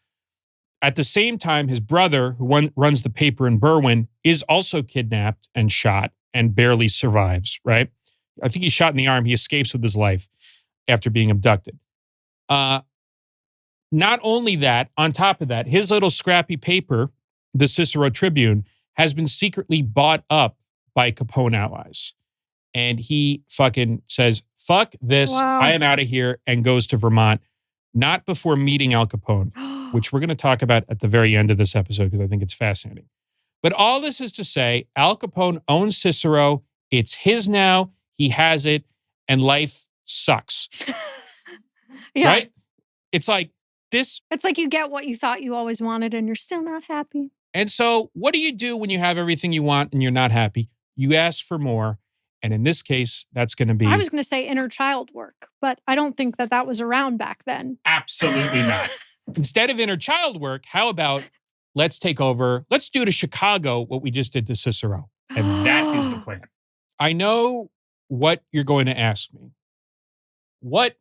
At the same time, his brother, who runs the paper in Berwyn, is also kidnapped and shot and barely survives, right? I think he's shot in the arm. He escapes with his life after being abducted. Not only that, on top of that, his little scrappy paper, the Cicero Tribune, has been secretly bought up by Capone allies. And he fucking says, fuck this, Wow. I am out of here, and goes to Vermont, not before meeting Al Capone, which we're going to talk about at the very end of this episode because I think it's fascinating. But all this is to say, Al Capone owns Cicero. It's his now. He has it. And life sucks. Yeah. Right? It's like this. It's like you get what you thought you always wanted and you're still not happy. And so what do you do when you have everything you want and you're not happy? You ask for more. And in this case, that's going to be... I was going to say inner child work, but I don't think that was around back then. Absolutely not. Instead of inner child work, how about let's take over, let's do to Chicago what we just did to Cicero. And that is the plan. I know what you're going to ask me. What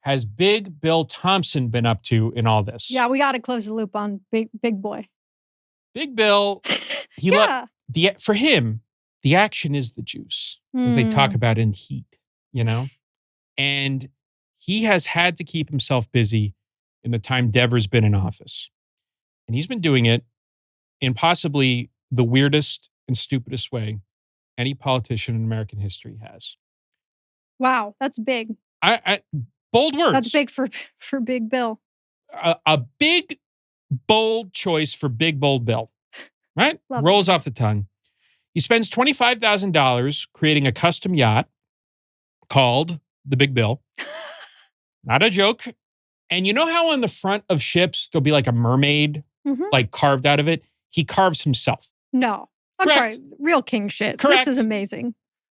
has Big Bill Thompson been up to in all this? Yeah, we got to close the loop on Big Boy. Big Bill, for him, the action is the juice, as they talk about in Heat, you know? And he has had to keep himself busy in the time Dever's been in office. And he's been doing it in possibly the weirdest and stupidest way any politician in American history has. Wow, that's big. Bold words. That's big for Big Bill. A big, bold choice for Big Bold Bill, right? Rolls off the tongue. He spends $25,000 creating a custom yacht called the Big Bill. Not a joke. And you know how on the front of ships, there'll be like a mermaid, like carved out of it? He carves himself. No. I'm Correct. sorry. Real king shit. Correct. This is amazing.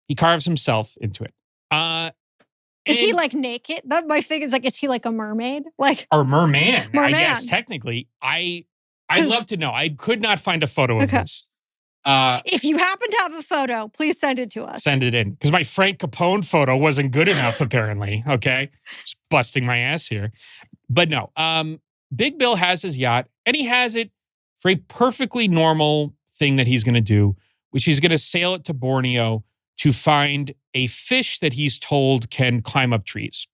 He carves himself into it. Is he like naked? My thing is like, is he like a mermaid? Like or merman, merman. I guess technically. I'd love to know. I could not find a photo of this. If you happen to have a photo, please send it to us. Send it in. Because my Frank Capone photo wasn't good enough, apparently. Okay. Just busting my ass here. But no, Big Bill has his yacht, and he has it for a perfectly normal thing that he's going to do, which he's going to sail it to Borneo to find a fish that he's told can climb up trees.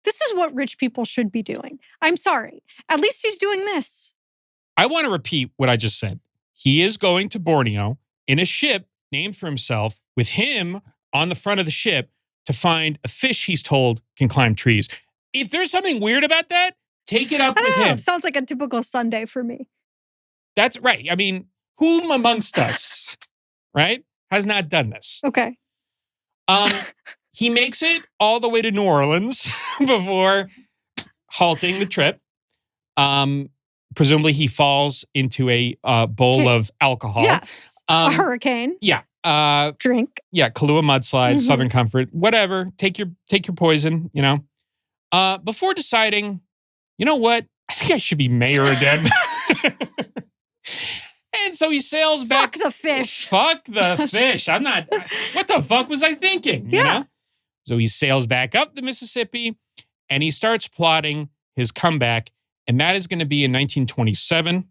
This is what rich people should be doing. I'm sorry. At least he's doing this. I want to repeat what I just said. He is going to Borneo in a ship named for himself with him on the front of the ship to find a fish he's told can climb trees. If there's something weird about that, take it up with him. Sounds like a typical Sunday for me. That's right. I mean, whom amongst us, right, has not done this? Okay. He makes it all the way to New Orleans before halting the trip. Presumably he falls into a bowl of alcohol. Yes. A hurricane. Yeah. Drink. Yeah. Kahlua mudslide, Southern Comfort, whatever. Take your poison, you know. Before deciding, you know what? I think I should be mayor again. And so he sails back. Fuck the fish. Fuck the fish. I'm not. What the fuck was I thinking? You know? So he sails back up the Mississippi and he starts plotting his comeback. And that is going to be in 1927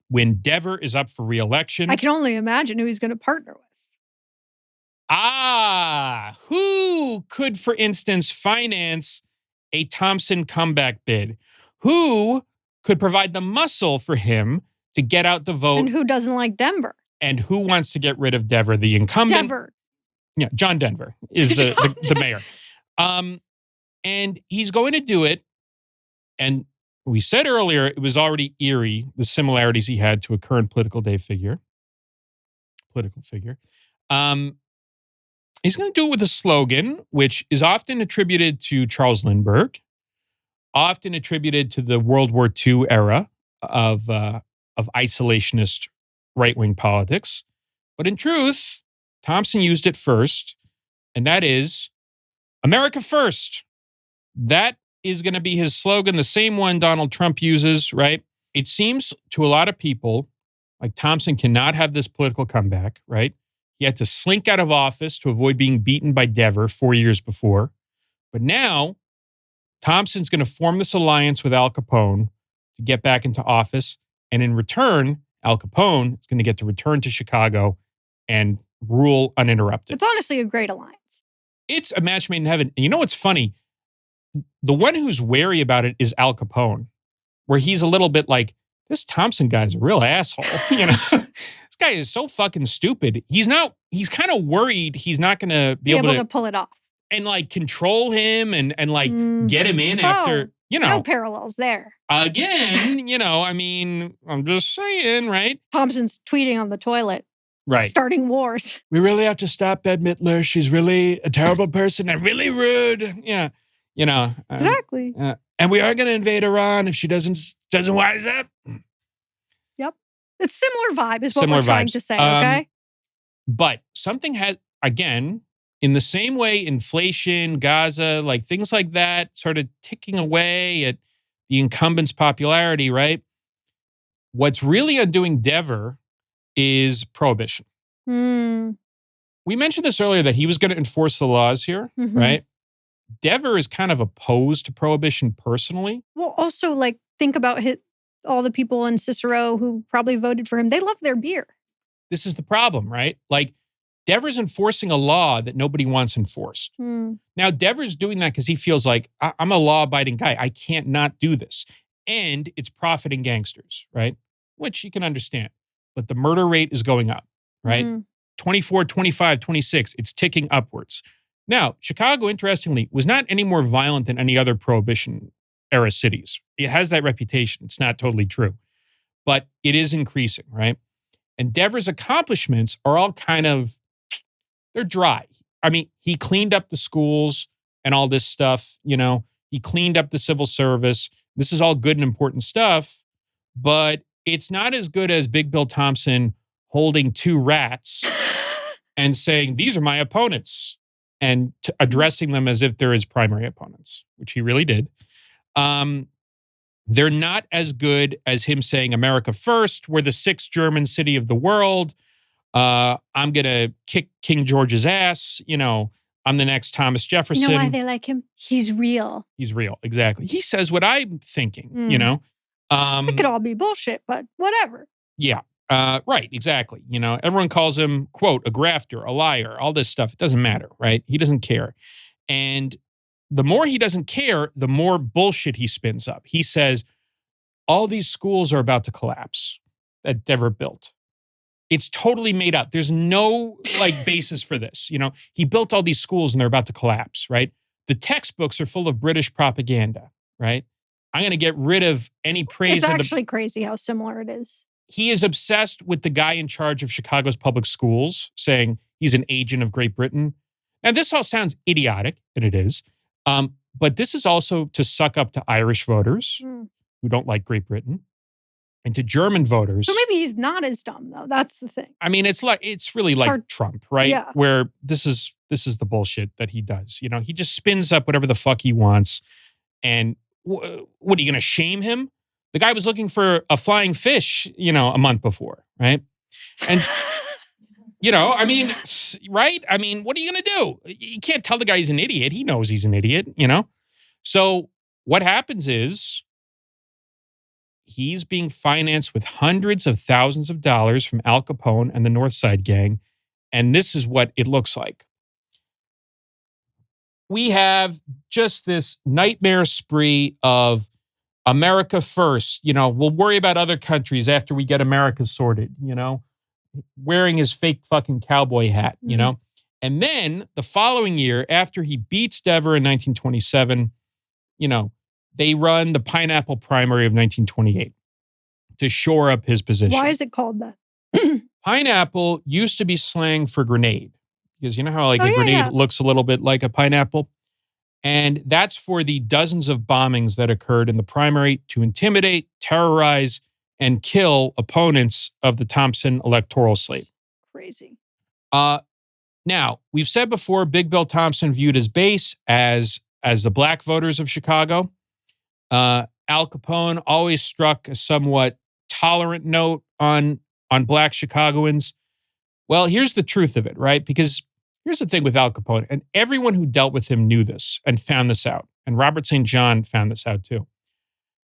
when Dever is up for re-election. I can only imagine who he's going to partner with. Who could, for instance, finance a Thompson comeback bid? Who could provide the muscle for him to get out the vote? And who doesn't like Denver? And who wants to get rid of Denver, the incumbent? Denver. Yeah, John Denver is the mayor. And he's going to do it. And we said earlier, it was already eerie, the similarities he had to a current political figure. He's going to do it with a slogan, which is often attributed to Charles Lindbergh, often attributed to the World War II era of isolationist right-wing politics. But in truth, Thompson used it first, and that is America first. That is going to be his slogan, the same one Donald Trump uses, right? It seems to a lot of people like Thompson cannot have this political comeback, right? He had to slink out of office to avoid being beaten by Dever 4 years before. But now, Thompson's going to form this alliance with Al Capone to get back into office. And in return, Al Capone is going to get to return to Chicago and rule uninterrupted. It's honestly a great alliance. It's a match made in heaven. And you know what's funny? The one who's wary about it is Al Capone, where he's a little bit like, this Thompson guy's a real asshole. This guy is so fucking stupid. He's kind of worried he's not going to be able to pull it off and like control him and like get him in after, no parallels there. Again, I mean, I'm just saying, right? Thompson's tweeting on the toilet. Right. Starting wars. We really have to stop Bette Midler. She's really a terrible person and really rude. Yeah. Exactly. And we are going to invade Iran if she doesn't wise up. Yep. It's similar vibe is what we're trying to say, okay? But something had, again, in the same way, inflation, Gaza, like things like that sort of ticking away at the incumbent's popularity, right? What's really undoing Dever is prohibition. We mentioned this earlier that he was going to enforce the laws here, right? Dever is kind of opposed to prohibition personally. Well, also, like, think about all the people in Cicero who probably voted for him. They love their beer. This is the problem, right? Like, Dever's enforcing a law that nobody wants enforced. Now, Dever's doing that because he feels like, I'm a law-abiding guy. I can't not do this. And it's profiting gangsters, right? Which you can understand. But the murder rate is going up, right? 24, 25, 26, it's ticking upwards. Now, Chicago, interestingly, was not any more violent than any other Prohibition-era cities. It has that reputation. It's not totally true. But it is increasing, right? And Dever's accomplishments are all kind of, they're dry. I mean, he cleaned up the schools and all this stuff, He cleaned up the civil service. This is all good and important stuff, but it's not as good as Big Bill Thompson holding two rats and saying, these are my opponents, and addressing them as if they're his primary opponents, which he really did. They're not as good as him saying, America first, we're the sixth German city of the world. I'm going to kick King George's ass. I'm the next Thomas Jefferson. You know why they like him? He's real. He's real, exactly. He says what I'm thinking, It could all be bullshit, but whatever. Yeah. Right, exactly. Everyone calls him, quote, a grafter, a liar, all this stuff. It doesn't matter, right? He doesn't care. And the more he doesn't care, the more bullshit he spins up. He says, all these schools are about to collapse that Dever built. It's totally made up. There's no basis for this. He built all these schools and they're about to collapse, right? The textbooks are full of British propaganda, right? I'm going to get rid of any praise. It's actually crazy how similar it is. He is obsessed with the guy in charge of Chicago's public schools, saying he's an agent of Great Britain. Now, this all sounds idiotic, and it is. But this is also to suck up to Irish voters who don't like Great Britain, and to German voters. So maybe he's not as dumb, though. That's the thing. I mean, it's really like hard. Trump, right? Yeah. Where this is the bullshit that he does. He just spins up whatever the fuck he wants. And what are you going to shame him? The guy was looking for a flying fish, a month before, right? And, I mean, right? I mean, what are you going to do? You can't tell the guy he's an idiot. He knows he's an idiot, So what happens is he's being financed with hundreds of thousands of dollars from Al Capone and the North Side Gang. And this is what it looks like. We have just this nightmare spree of America first. We'll worry about other countries after we get America sorted, wearing his fake fucking cowboy hat, And then the following year, after he beats Dever in 1927, they run the pineapple primary of 1928 to shore up his position. Why is it called that? Pineapple used to be slang for grenade, because you know how a grenade looks a little bit like a pineapple? And that's for the dozens of bombings that occurred in the primary to intimidate, terrorize, and kill opponents of the Thompson electoral slate. Crazy. Now, we've said before, Big Bill Thompson viewed his base as the black voters of Chicago. Al Capone always struck a somewhat tolerant note on black Chicagoans. Well, here's the truth of it, right? Because here's the thing with Al Capone, and everyone who dealt with him knew this and found this out. And Robert St. John found this out too.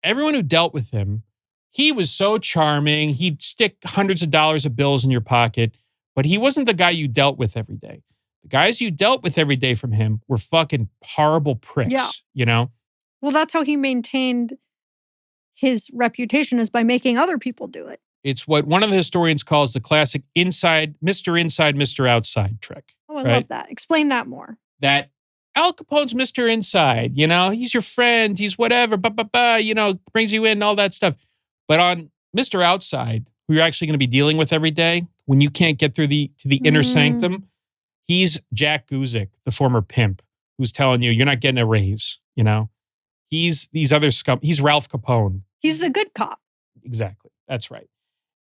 Everyone who dealt with him, he was so charming. He'd stick hundreds of dollars of bills in your pocket, but he wasn't the guy you dealt with every day. The guys you dealt with every day from him were fucking horrible pricks, Well, that's how he maintained his reputation, is by making other people do it. It's what one of the historians calls the classic Mr. Inside, Mr. Outside trick. Oh, I love that. Explain that more. That Al Capone's Mr. Inside, he's your friend, he's whatever, brings you in, all that stuff. But on Mr. Outside, who you're actually going to be dealing with every day, when you can't get through to the inner sanctum, he's Jack Guzik, the former pimp, who's telling you you're not getting a raise, He's these other scum. He's Ralph Capone. He's the good cop. Exactly. That's right.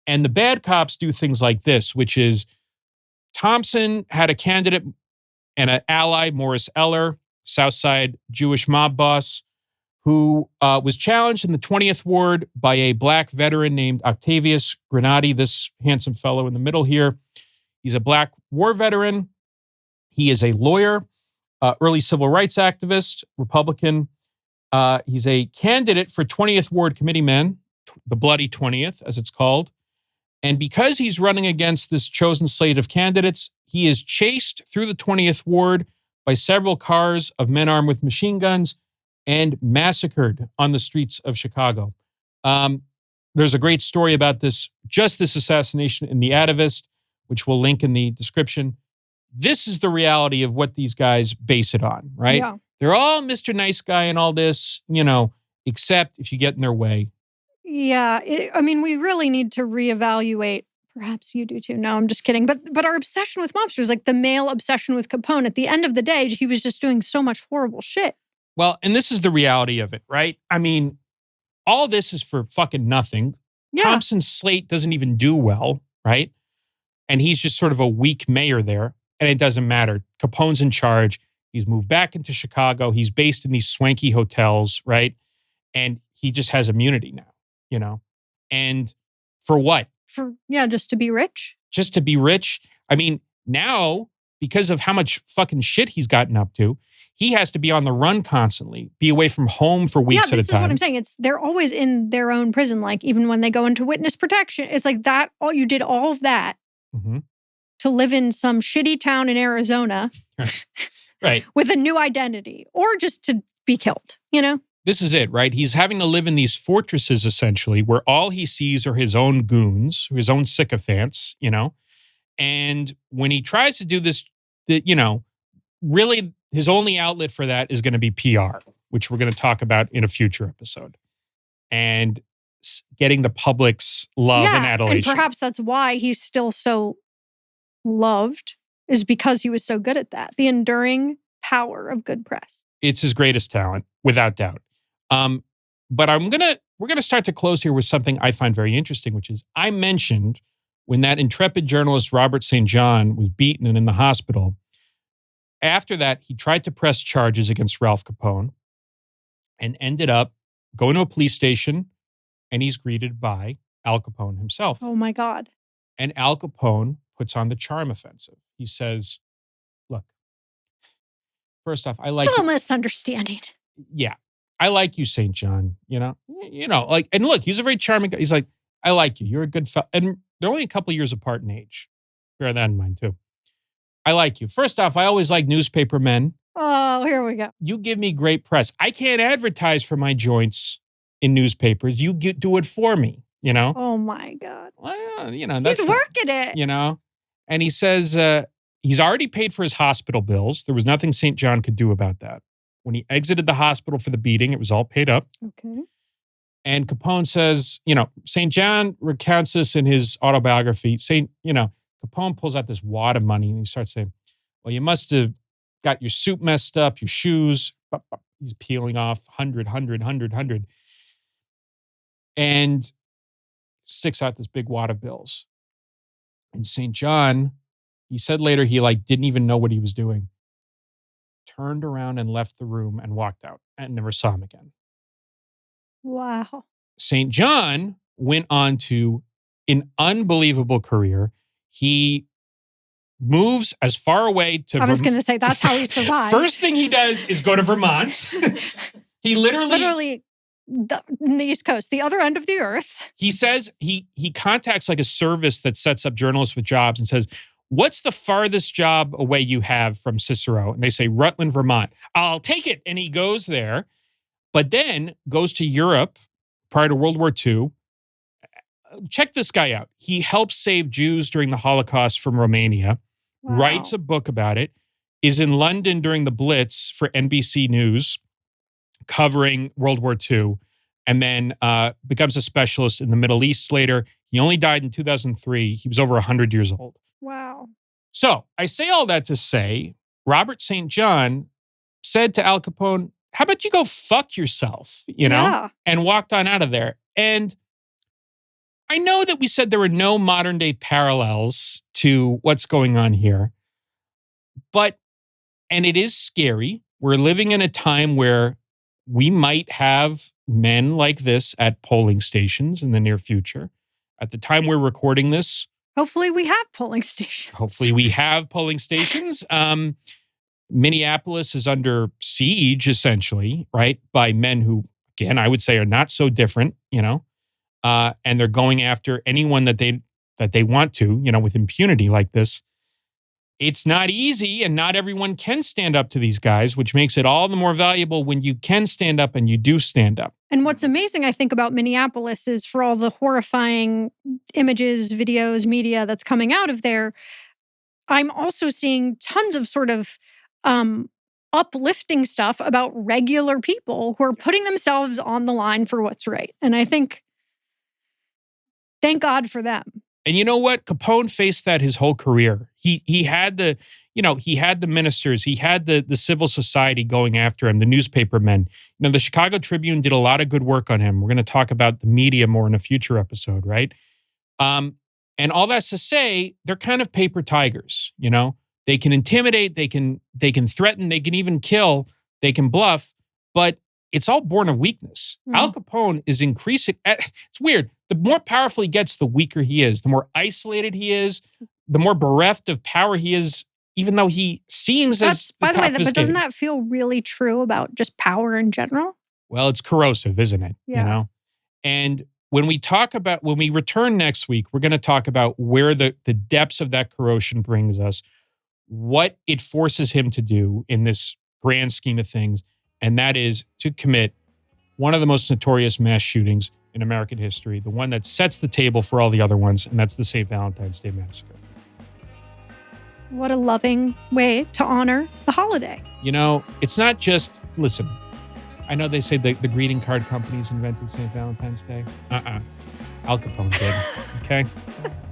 And the bad cops do things like this, which is Thompson had a candidate and an ally, Morris Eller, Southside Jewish mob boss, who was challenged in the 20th Ward by a black veteran named Octavius Granati, this handsome fellow in the middle here. He's a black war veteran. He is a lawyer, early civil rights activist, Republican. He's a candidate for 20th Ward committeeman, the Bloody 20th, as it's called. And because he's running against this chosen slate of candidates, he is chased through the 20th Ward by several cars of men armed with machine guns and massacred on the streets of Chicago. There's a great story about this assassination in The Atavist, which we'll link in the description. This is the reality of what these guys base it on, right? Yeah. They're all Mr. Nice Guy and all this, except if you get in their way. Yeah. We really need to reevaluate. Perhaps you do too. No, I'm just kidding. But our obsession with mobsters, like the male obsession with Capone, at the end of the day, he was just doing so much horrible shit. Well, and this is the reality of it, right? All this is for fucking nothing. Yeah. Thompson's slate doesn't even do well, right? And he's just sort of a weak mayor there. And it doesn't matter. Capone's in charge. He's moved back into Chicago. He's based in these swanky hotels, right? And he just has immunity now, And for what? Just to be rich? Just to be rich. Now, because of how much fucking shit he's gotten up to, he has to be on the run constantly, be away from home for weeks at a time. This is what I'm saying. They're always in their own prison, like even when they go into witness protection. It's like that, you did all of that to live in some shitty town in Arizona. Right. With a new identity, or just to be killed, This is it, right? He's having to live in these fortresses, essentially, where all he sees are his own goons, his own sycophants, And when he tries to do this, really his only outlet for that is going to be PR, which we're going to talk about in a future episode. And getting the public's love and adulation. And perhaps that's why he's still so loved, is because he was so good at that. The enduring power of good press. It's his greatest talent, without doubt. But we're gonna start to close here with something I find very interesting, which is I mentioned when that intrepid journalist Robert St. John was beaten and in the hospital. After that, he tried to press charges against Ralph Capone and ended up going to a police station, and he's greeted by Al Capone himself. Oh my God. And Al Capone puts on the charm offensive. He says, look, first off, I like... It's a misunderstanding. Yeah. I like you, St. John, and look, he's a very charming guy. He's like, I like you. You're a good fellow. And they're only a couple years apart in age. Bear that in mind, too. I like you. First off, I always like newspaper men. Oh, here we go. You give me great press. I can't advertise for my joints in newspapers. You do it for me, you know? Oh, my God. Well, you know, that's He's working it. You know? And he says he's already paid for his hospital bills. There was nothing St. John could do about that. When he exited the hospital for the beating, it was all paid up. Okay. And Capone says, you know, St. John recounts this in his autobiography. Capone pulls out this wad of money and he starts saying, well, you must have got your suit messed up, your shoes. He's peeling off 100. And sticks out this big wad of bills. And St. John, he said later, he didn't even know what he was doing. Turned around and left the room and walked out and never saw him again. Wow. St. John went on to an unbelievable career. He moves as far away to... I was going to say, that's how he survived. First thing he does is go to Vermont. He literally in the East Coast, the other end of the earth. He says he contacts a service that sets up journalists with jobs and says, what's the farthest job away you have from Cicero? And they say, Rutland, Vermont. I'll take it. And he goes there, but then goes to Europe prior to World War II. Check this guy out. He helped save Jews during the Holocaust from Romania, writes a book about it, is in London during the Blitz for NBC News, covering World War II, and then becomes a specialist in the Middle East later. He only died in 2003. He was over 100 years old. Wow. So I say all that to say, Robert St. John said to Al Capone, how about you go fuck yourself, and walked on out of there. And I know that we said there were no modern day parallels to what's going on here, and it is scary. We're living in a time where we might have men like this at polling stations in the near future. At the time we're recording this, hopefully we have polling stations. Minneapolis is under siege, essentially, right? By men who, again, I would say are not so different, and they're going after anyone that they want to, with impunity like this. It's not easy, and not everyone can stand up to these guys, which makes it all the more valuable when you can stand up and you do stand up. And what's amazing, I think, about Minneapolis is for all the horrifying images, videos, media that's coming out of there, I'm also seeing tons of sort of uplifting stuff about regular people who are putting themselves on the line for what's right. And I think, thank God for them. And you know what? Capone faced that his whole career. He had the ministers, he had the civil society going after him, the newspaper men. The Chicago Tribune did a lot of good work on him. We're going to talk about the media more in a future episode, right? And all that's to say, they're kind of paper tigers, They can intimidate, they can threaten, they can even kill, they can bluff, but it's all born of weakness. Al Capone is increasing. It's weird. The more powerful he gets, the weaker he is. The more isolated he is, the more bereft of power he is, even though he seems by the way, but doesn't that feel really true about just power in general? Well, it's corrosive, isn't it? Yeah. And when we return next week, we're going to talk about where the depths of that corrosion brings us, what it forces him to do in this grand scheme of things, and that is to commit one of the most notorious mass shootings in American history, the one that sets the table for all the other ones, and that's the St. Valentine's Day Massacre. What a loving way to honor the holiday. It's not just, listen, I know they say the greeting card companies invented St. Valentine's Day. Al Capone did, okay?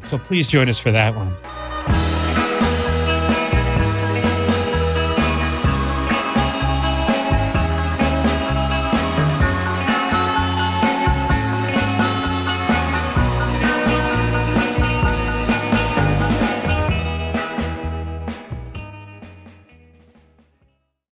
So please join us for that one.